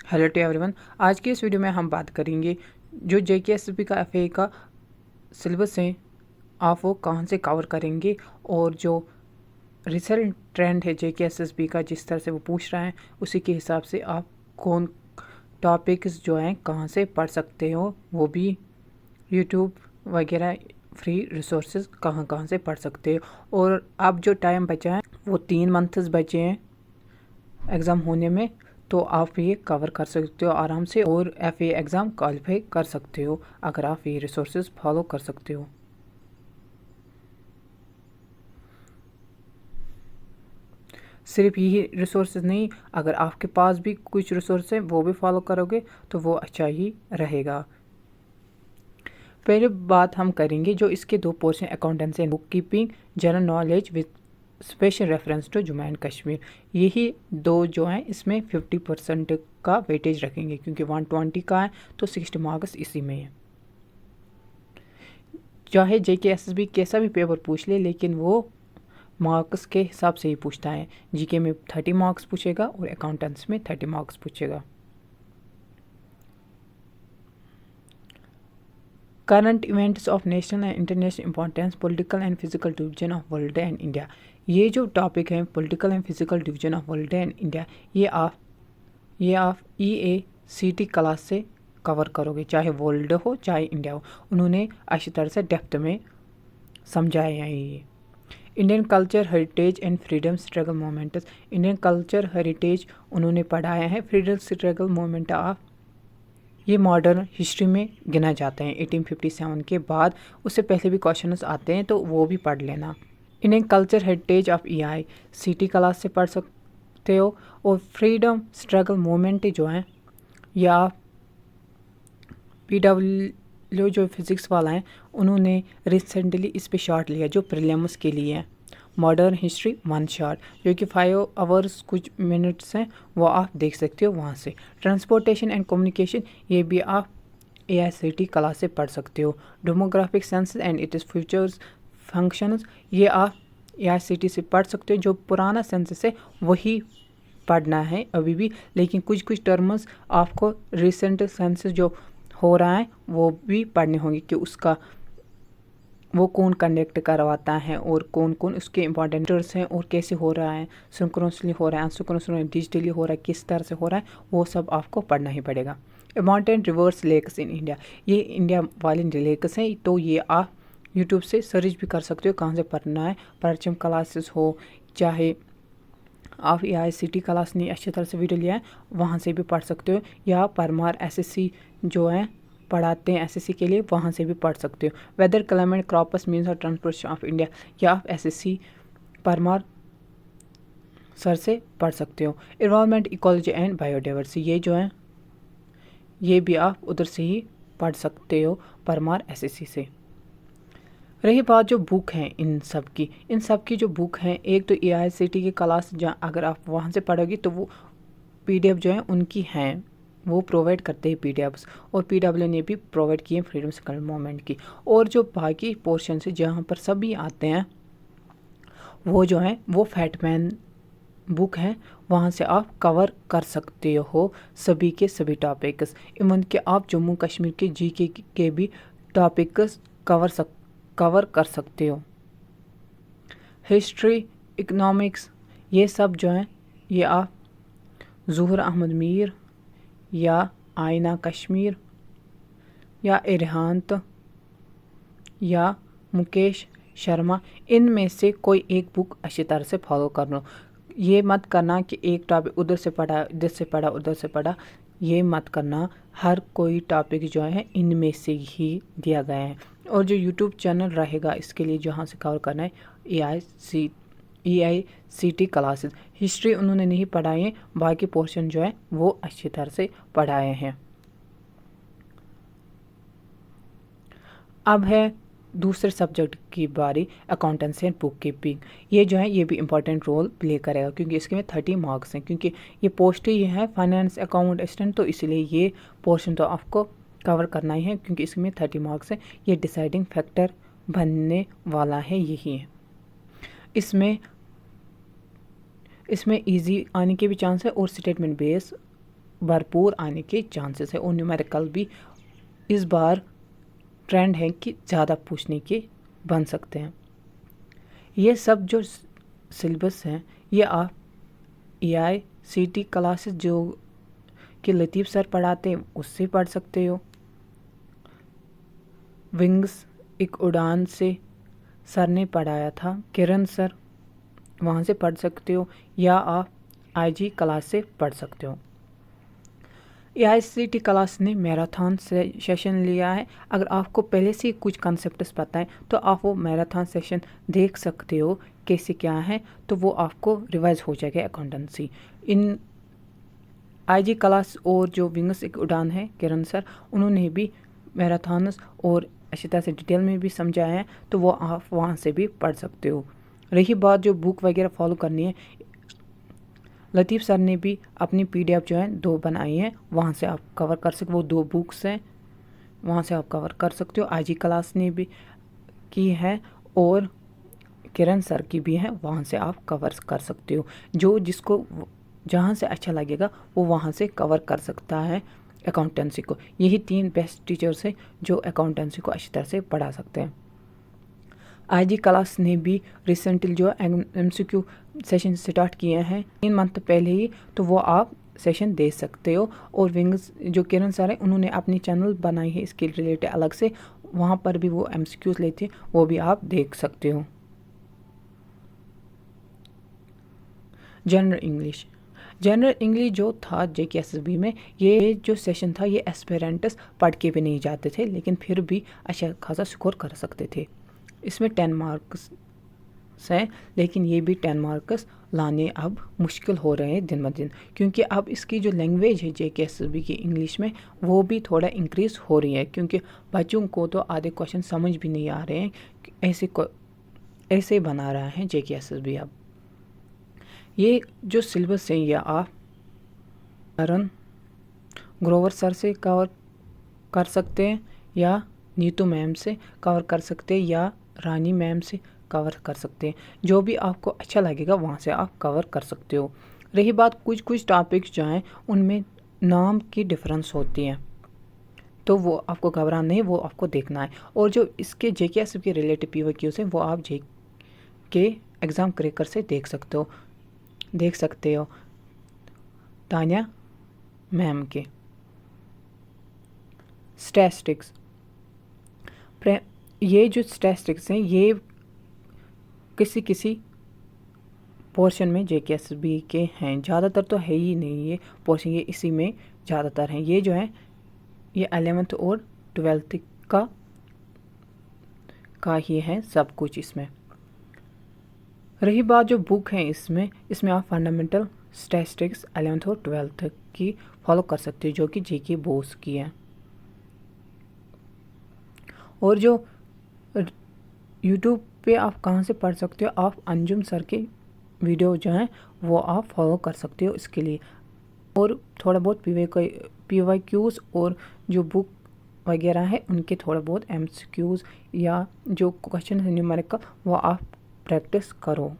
Hello to everyone. आज की इस वीडियो में हम बात करेंगे जो JKSSB का FA का सिलेबस है आप वो कहाँ से कवर करेंगे, और जो रिसेंट ट्रेंड है JKSSB का जिस तरह से वो पूछ रहा है उसी के हिसाब से आप कौन टॉपिक्स जो हैं कहाँ से पढ़ सकते हो, वो भी यूट्यूब वगैरह फ्री रिसोर्सेज कहाँ कहाँ से पढ़ सकते हो। और अब जो टाइम बचा है वो 3 मंथ्स बचे हैं एग्ज़ाम होने में, तो आप ये कवर कर सकते हो आराम से और FA एग्ज़ाम क्वालिफाई कर सकते हो अगर आप ये रिसोर्सेज फॉलो कर सकते हो। सिर्फ यही रिसोर्सेज नहीं, अगर आपके पास भी कुछ रिसोर्स हैं वो भी फॉलो करोगे तो वो अच्छा ही रहेगा। पहले बात हम करेंगे जो इसके 2 portion accountancy and book keeping general knowledge with special reference to Jammu and Kashmir. यही 2 जो हैं इसमें 50% का वेटेज रखेंगे क्योंकि 120 का है तो 60 मार्क्स इसी में है। चाहे JKSSB कैसा भी पेपर पूछ ले लेकिन वो मार्क्स के हिसाब से ही पूछता है। GK में 30 मार्क्स पूछेगा और अकाउंटेंट्स में 30 मार्क्स पूछेगा। Current events of national and international importance, political and physical division of world and India. ये जो टॉपिक है political and physical division of world and India, ये आप EACT क्लास से कवर करोगे, चाहे वर्ल्ड हो चाहे इंडिया हो। उन्होंने अच्छी तरह से डेप्थ में समझाया है ये। Indian culture heritage and freedom struggle moments. Indian culture heritage उन्होंने पढ़ाया है। फ्रीडम स्ट्रगल मोमेंट ऑफ ये मॉडर्न हिस्ट्री में गिना जाता है 1857 के बाद। उससे पहले भी क्वेश्चंस आते हैं तो वो भी पढ़ लेना। इंडियन कल्चर हेरिटेज आप EICT क्लास से पढ़ सकते हो। और फ्रीडम स्ट्रगल मूवमेंट जो है या PW जो फिज़िक्स वाला है उन्होंने रिसेंटली इस पे शॉर्ट लिया जो प्रीलिम्स के लिए है। मॉडर्न हिस्ट्री 1 शॉर्ट जो कि 5 आवर्स कुछ मिनट्स हैं वो आप देख सकते हो वहाँ से। ट्रांसपोर्टेशन एंड कम्युनिकेशन ये भी आप AICT क्लास से पढ़ सकते हो। Demographic census and it is futures functions ये आप AICT से पढ़ सकते हो। जो पुराना सेंसस है वही पढ़ना है अभी भी, लेकिन कुछ कुछ टर्म्स आपको रिसेंट सेंसस जो हो रहा है वो भी पढ़ने होंगे कि उसका वो कौन कंडक्ट करवाता है और कौन कौन उसके इंपॉर्टेंट्स हैं और कैसे हो रहा है, सिंक्रोनसली हो रहा है, अनसिंक्रोनसली डिजिटली हो रहा है, किस तरह से हो रहा है, वो सब आपको पढ़ना ही पड़ेगा। Important rivers lakes in India, ये इंडिया वाले लेक्स हैं तो ये आप यूट्यूब से सर्च भी कर सकते हो कहाँ से पढ़ना है। परचम क्लासेस हो चाहे आप AICT क्लास ने अच्छी तरह से वीडियो लिया है वहाँ से भी पढ़ सकते हो, या परमार SSC जो है पढ़ाते हैं SSC के लिए वहाँ से भी पढ़ सकते हो। वेदर क्लाइमेट क्रॉपस मीन्स और ट्रांसपोर्टेशन ऑफ इंडिया या आप SSC परमार सर से पढ़ सकते हो। इन्वायरमेंट इकोलॉजी एंड बायोडाइवर्सिटी ये जो है ये भी आप उधर से ही पढ़ सकते हो परमार SSC से। रही बात जो बुक हैं इन सब की जो बुक हैं, एक तो AICT की क्लास जहाँ अगर आप वहाँ से पढ़ोगे तो वो PDF जो है उनकी हैं, वो प्रोवाइड करते हैं PDFs, और PW ने भी प्रोवाइड किए फ्रीडम स्ट्रगल मूवमेंट की। और जो बाकी पोर्शन से जहाँ पर सभी आते हैं वो जो है वो फैटमैन बुक है, वहाँ से आप कवर कर सकते हो सभी के सभी टॉपिक्स। इवन कि आप जम्मू कश्मीर के GK के भी टॉपिक्स कवर कर सकते हो। हिस्ट्री इकोनॉमिक्स ये सब जो हैं ये आप ज़ुहर अहमद मीर या आइना कश्मीर या इरहानत या मुकेश शर्मा इनमें से कोई एक बुक अच्छी तरह से फॉलो कर लो। ये मत करना कि एक टॉपिक उधर से पढ़ा इधर से पढ़ा उधर से पढ़ा, ये मत करना। हर कोई टॉपिक जो है इनमें से ही दिया गया है। और जो यूट्यूब चैनल रहेगा इसके लिए जहाँ से कवर करना है EICT क्लासेस। हिस्ट्री उन्होंने नहीं पढ़ाए हैं, बाकी पोर्शन जो है वो अच्छी तरह से पढ़ाए हैं। अब है दूसरे सब्जेक्ट की बारी, अकाउंटेंसी एंड बुक कीपिंग। ये जो है ये भी इम्पोर्टेंट रोल प्ले करेगा क्योंकि इसके में 30 मार्क्स हैं, क्योंकि ये पोस्ट ही है फाइनेंस अकाउंट असिस्टेंट, तो इसलिए ये पोर्शन तो आपको कवर करना ही है क्योंकि इसमें 30 मार्क्स हैं। ये डिसाइडिंग फैक्टर बनने वाला है यही है। इसमें इजी आने के भी चांस है और स्टेटमेंट बेस भरपूर आने के चांसेस है। और न्यूमेरिकल भी इस बार ट्रेंड है कि ज़्यादा पूछने के बन सकते हैं। ये सब जो सिलेबस हैं ये आप AICT क्लासेस जो कि लतीफ़ सर पढ़ाते हैं उससे पढ़ सकते हो। विंग्स एक उड़ान से सर ने पढ़ाया था, किरण सर, वहाँ से पढ़ सकते हो, या आप IG क्लास से पढ़ सकते हो। AICT क्लास ने मैराथन सेशन लिया है। अगर आपको पहले से कुछ कंसेप्ट्स पता है तो आप वो मैराथन सेशन देख सकते हो कैसे क्या है, तो वो आपको रिवाइज हो जाएगा अकाउंटेंसी। इन IG क्लास और जो विंग्स एक उड़ान है किरण सर, उन्होंने भी मैराथन्स और अच्छी तरह से डिटेल में भी समझाया है, तो वो आप वहाँ से भी पढ़ सकते हो। रही बात जो बुक वगैरह फॉलो करनी है, लतीफ़ सर ने भी अपनी PDF जो है 2 बनाई हैं, वहाँ से आप कवर कर सकते हो। वो 2 बुक्स हैं, वहाँ से आप कवर कर सकते हो। IG क्लास ने भी की है और किरण सर की भी है, वहाँ से आप कवर कर सकते हो। जो जिसको जहाँ से अच्छा लगेगा वो वहाँ से कवर कर सकता है अकाउंटेंसी को। यही 3 बेस्ट टीचर्स हैं जो अकाउंटेंसी को अच्छी तरह से पढ़ा सकते हैं। IG क्लास ने भी रिसेंटली जो MCQ सेशन स्टार्ट किए हैं 3 मंथ पहले ही, तो वो आप सेशन दे सकते हो। और विंग्स जो किरण सर है उन्होंने अपनी चैनल बनाई है इसके रिलेटेड अलग से, वहाँ पर भी वो MCQs लेते हैं, वो भी आप देख सकते हो। जनरल इंग्लिश जो था JKSSB में, ये जो सेशन था ये एस्पिरेंट्स पढ़ के भी नहीं जाते थे, लेकिन फिर भी अच्छा खासा स्कोर कर सकते थे। इसमें 10 मार्क्स हैं, लेकिन ये भी 10 मार्क्स लाने अब मुश्किल हो रहे हैं दिन ब दिन, क्योंकि अब इसकी जो लैंग्वेज है JKSSB की इंग्लिश में वो भी थोड़ा इंक्रीज़ हो रही है, क्योंकि बच्चों को तो आधे क्वेश्चन समझ भी नहीं आ रहे हैं। ऐसे बना रहा है JKSSB। अब ये जो सिलेबस है ये आप करण ग्रोवर सर से कवर कर सकते हैं, या नीतू मैम से कवर कर सकते हैं, या रानी मैम से कवर कर सकते हैं। जो भी आपको अच्छा लगेगा वहाँ से आप कवर कर सकते हो। रही बात कुछ टॉपिक्स जो हैं उनमें नाम की डिफरेंस होती है, तो वो आपको घबराना नहीं, वो आपको देखना है। और जो इसके JKSSB के रिलेटेड PYQs हैं वो आप JK एग्ज़ाम क्रैकर से देख सकते हो तानिया मैम के। स्टैटिस्टिक्स, ये जो स्टैटिस्टिक्स हैं ये किसी पोर्शन में JKSSB के हैं, ज़्यादातर तो है ही नहीं ये पोर्शन, ये इसी में ज़्यादातर हैं। ये जो है ये 11th और 12th का ही है सब कुछ इसमें। रही बात जो बुक है इसमें आप फंडामेंटल स्टैटिस्टिक्स 11th और 12th की फॉलो कर सकते हो, जो कि JK बोस की है। और जो YouTube पे आप कहाँ से पढ़ सकते हो, आप अंजुम सर के वीडियो जो हैं वो आप फॉलो कर सकते हो इसके लिए। और थोड़ा बहुत PYQs और जो बुक वगैरह है उनके थोड़ा बहुत MCQs या जो क्वेश्चन है न्यूमेरिकल वो आप प्रैक्टिस करो।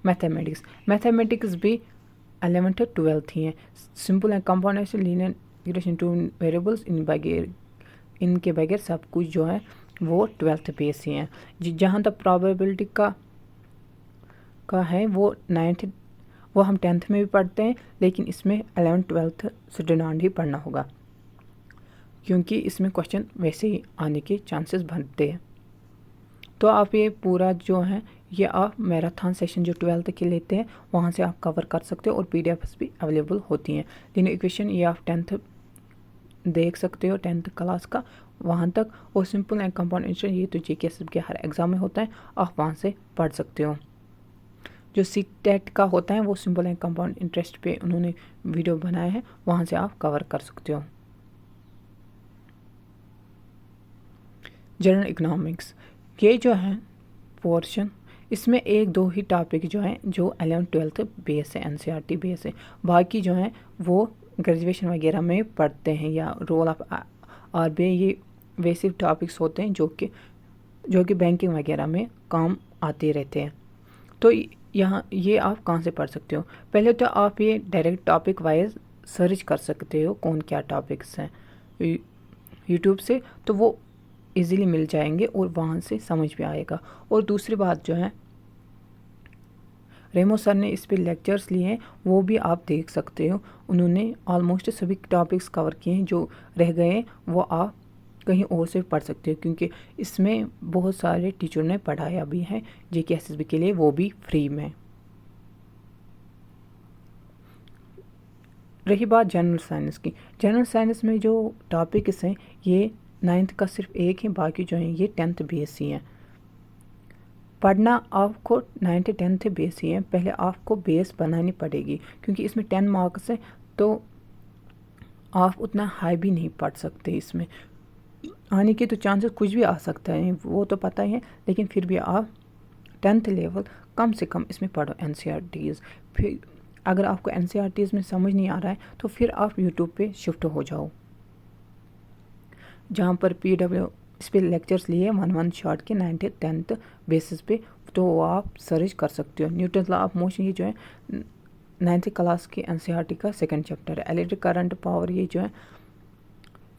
मैथमेटिक्स भी 11th और 12th ही हैं। Simple and compound linear integration two variables इनके बगैर सब कुछ जो है वो 12th बेस ही हैं। जहाँ तक प्रोबेबिलिटी का है वो 9th, वो हम 10th में भी पढ़ते हैं, लेकिन इसमें 11th 12th से डिमांड ही पढ़ना होगा, क्योंकि इसमें क्वेश्चन वैसे ही आने के चांसेस बनते हैं। तो आप ये पूरा जो है ये आप मैराथन सेशन जो 12th के लेते हैं वहाँ से आप कवर कर सकते हो, और PDFs भी अवेलेबल होती हैं। लिनियर इक्वेशन ये आप 10th देख सकते हो, 10th क्लास का वहाँ तक। और सिंपल एंड कंपाउंड इंटीग्रेशन ये तो JKSSB के हर एग्ज़ाम में होता है, आप वहाँ से पढ़ सकते हो। जो CTET का होता है वो सिंपल एंड कंपाउंड इंटरेस्ट पे उन्होंने वीडियो बनाया है, वहाँ से आप कवर कर सकते हो। जनरल इकोनॉमिक्स, ये जो है पोर्शन इसमें 1-2 ही टॉपिक जो हैं जो 11th 12th बेस है, NCERT बेस है। बाकी जो हैं वो ग्रेजुएशन वगैरह में पढ़ते हैं, या रोल ऑफ RBI, ये वैसे टॉपिक्स होते हैं जो कि बैंकिंग वगैरह में काम आते रहते हैं। तो यहाँ ये आप कहाँ से पढ़ सकते हो? पहले तो आप ये डायरेक्ट टॉपिक वाइज सर्च कर सकते हो कौन क्या टॉपिक्स हैं यूट्यूब से, तो वो इजीली मिल जाएंगे और वहाँ से समझ में आएगा। और दूसरी बात जो है, रेमो सर ने इस पे लेक्चर्स लिए हैं, वो भी आप देख सकते हो। उन्होंने ऑलमोस्ट सभी टॉपिक्स कवर किए हैं, जो रह गए हैं वो आप कहीं और से पढ़ सकते हो, क्योंकि इसमें बहुत सारे टीचर ने पढ़ाया भी है JKSSB के लिए, वो भी फ्री में। रही बात जनरल साइंस की, जनरल साइंस में जो टॉपिक्स हैं ये 9th का सिर्फ एक है, बाकी जो हैं ये 10th BSc हैं। पढ़ना आपको 9th 10th बेस ही है, पहले आपको बेस बनानी पड़ेगी, क्योंकि इसमें 10 मार्क्स हैं, तो आप उतना हाई भी नहीं पढ़ सकते। इसमें आने के तो चांसेस कुछ भी आ सकता है, वो तो पता ही है, लेकिन फिर भी आप 10th लेवल कम से कम इसमें पढ़ो NCERTs। फिर अगर आपको NCERTs में समझ नहीं आ रहा है तो फिर आप यूट्यूब पे शिफ्ट हो जाओ, जहाँ पर PW इस पर लेक्चर्स लिए 1 शॉर्ट के 9th 10th बेसिस पे, तो वो आप सर्च कर सकते हो। न्यूटन लॉ ऑफ मोशन ये जो है 9th क्लास की NCERT का 2nd चैप्टर है। इलेक्ट्रिक करंट पावर ये जो है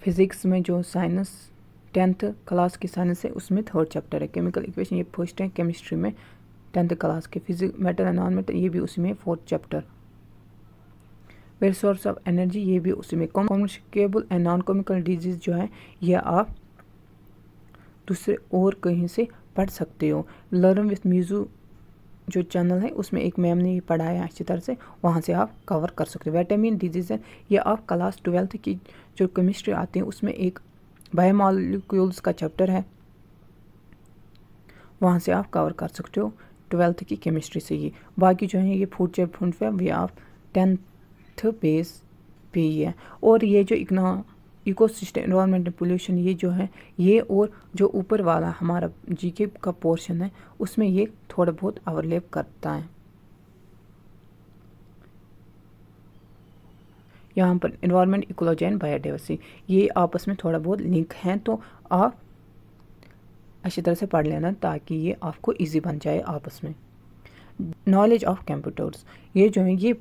फिज़िक्स में जो साइंस 10th क्लास की साइंस है उसमें 3rd चैप्टर है। केमिकल इक्वेशन ये फर्स्ट है केमिस्ट्री में 10th क्लास के। फिजिक्स मेटल एनवायरनमेंट ये भी उसी में 4th chapter. Very source of energy ये भी उसी में। Communicable and non communicable disease जो है ये आप दूसरे और कहीं से पढ़ सकते हो। लर्न विथ म्यूज़ू जो चैनल है उसमें एक मैम ने ये पढ़ाया अच्छी तरह से, वहाँ से आप कवर कर सकते हो। विटामिन डिजीज है ये आप क्लास 12th की जो केमिस्ट्री आती है उसमें एक बायोमॉलिक्यूल्स का चैप्टर है, वहाँ से आप कवर कर सकते हो 12th की केमिस्ट्री से ही। बाकी जो है ये फूड चैप्टर ये आप 10th बेस पे ही है। और ये जो इकोसिस्टम एनवायरमेंट पोल्यूशन ये जो है ये और जो ऊपर वाला हमारा GK का पोर्शन है उसमें ये थोड़ा बहुत ओवरलैप करता है। यहाँ पर एनवायरमेंट, इकोलॉजी एंड बायोडाइवर्सिटी ये आपस में थोड़ा बहुत लिंक हैं, तो आप अच्छी तरह से पढ़ लेना ताकि ये आपको इजी बन जाए आपस में। नॉलेज ऑफ कंप्यूटर्स ये जो है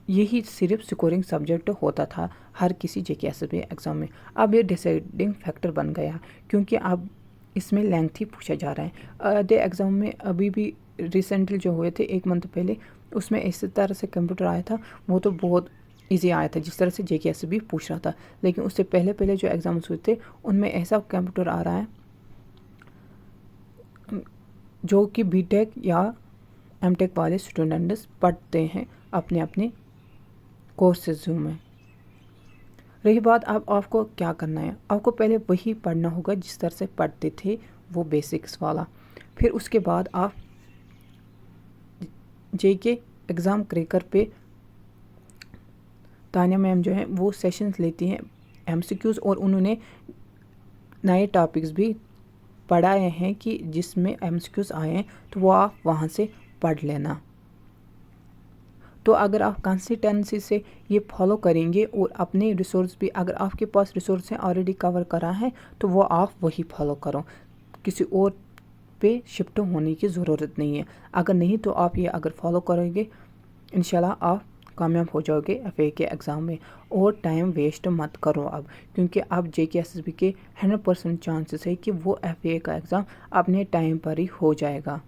यही सिर्फ स्कोरिंग सब्जेक्ट होता था हर किसी JKSSB एग्ज़ाम में। अब ये डिसाइडिंग फैक्टर बन गया, क्योंकि अब इसमें लेंथी पूछा जा रहा है। आधे एग्ज़ाम में अभी भी रिसेंटली जो हुए थे 1 मंथ पहले, उसमें इस तरह से कंप्यूटर आया था, वो तो बहुत इजी आया था जिस तरह से JKSSB पूछ रहा था। लेकिन उससे पहले जो एग्ज़ाम्स हुए थे उनमें ऐसा कंप्यूटर आ रहा है जो कि BTech या MTech वाले स्टूडेंट्स पढ़ते हैं अपने अपने कोर्सेज में। रही बात अब आपको क्या करना है, आपको पहले वही पढ़ना होगा जिस तरह से पढ़ते थे वो बेसिक्स वाला। फिर उसके बाद आप JK एग्ज़ाम क्रैकर पे तानिया मैम जो है वो सेशंस लेती हैं MCQs, और उन्होंने नए टॉपिक्स भी पढ़ाए हैं कि जिसमें MCQs आए हैं, तो वो आप वहाँ से पढ़ लेना। तो अगर आप कंसिस्टेंसी से ये फॉलो करेंगे और अपने रिसोर्स भी, अगर आपके पास रिसोर्स हैं ऑलरेडी कवर करा है तो वो आप वही फॉलो करो, किसी और पे शिफ्ट होने की ज़रूरत नहीं है। अगर नहीं तो आप ये अगर फॉलो करोगे इंशाल्लाह आप कामयाब हो जाओगे FA के एग्ज़ाम में। और टाइम वेस्ट मत करो अब, क्योंकि अब JKSSB के 100% चांसेस है कि वो FA का एग्ज़ाम अपने टाइम पर ही हो जाएगा।